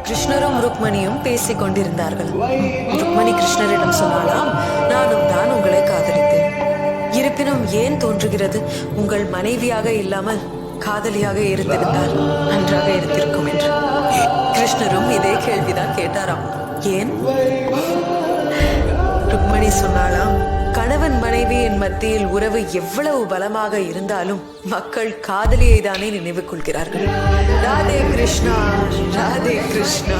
கிருஷ்ணரும் ருக்மணியும் பேசிக் கொண்டிருந்தார்கள். ருக்மணி கிருஷ்ணரிடம் சொன்னாலாம், நானும் தான் உங்களை காதலித்தேன். இருப்பினும் ஏன் தோன்றுகிறது, உங்கள் மனைவியாக இல்லாமல் காதலியாக இருந்திருந்தால் நன்றாக இருந்திருக்கும் என்று. கிருஷ்ணரும் இதே கேள்விதான் கேட்டாராம். ஏன்? ருக்மணி சொன்னாலாம், கணவன் மனைவியின் மத்தியில் உறவு எவ்வளவு பலமாக இருந்தாலும் மக்கள் காதலியை தானே நினைவு கொள்கிறார்கள். ராதே கிருஷ்ணா, ராதே கிருஷ்ணா.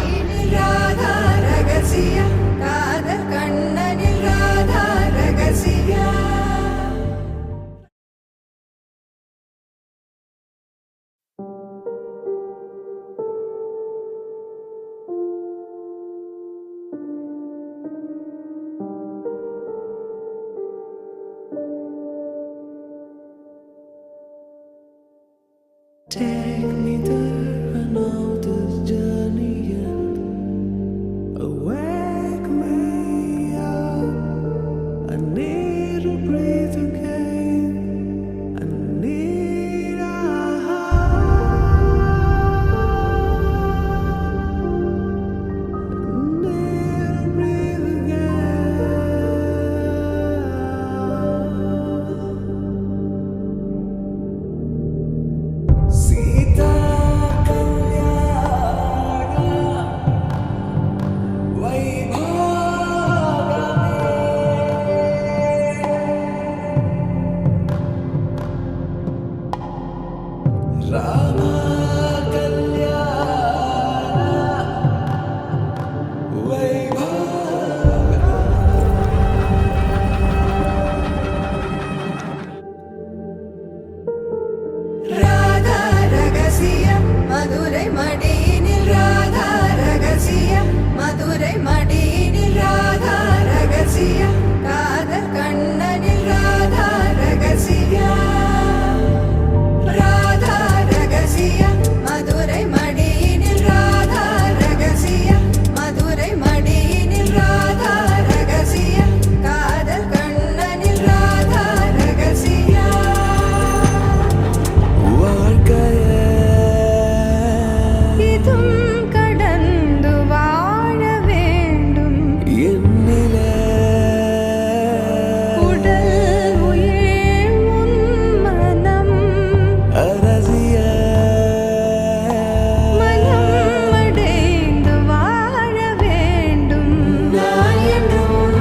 ராதா ரகசிய காதல் கண்ணனில் Radha ரகசியா. Take me there, I know this journey ends. Wake me up, I need to breathe again. I need a need to breathe again. Sita Madurai மடியினில் Radha ரகசிய, மதுரை மடியினில் ராதா ரகசிய, காதல் கண்ணனில் ராதா ரகசிய. ராதா ரகசிய, மதுரை மடியினில் ராதா ரகசிய, மதுரை மடியினில் ராதா ரகசிய, காதல் கண்ணனில் ராதா ரகசிய. கடந்து வாழ வேண்டும் என்னிலே, உடல் உயிர் உன் மனம் அரசிய, மனம் அடைந்து வாழ வேண்டும் நான் என்றும்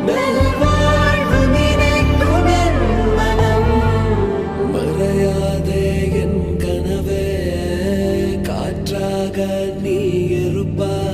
நல்வாழ்வு நினைக்கும் என் மனம். மறையாதே என் கனவே, காற்றாக நீ இருப்பாய்.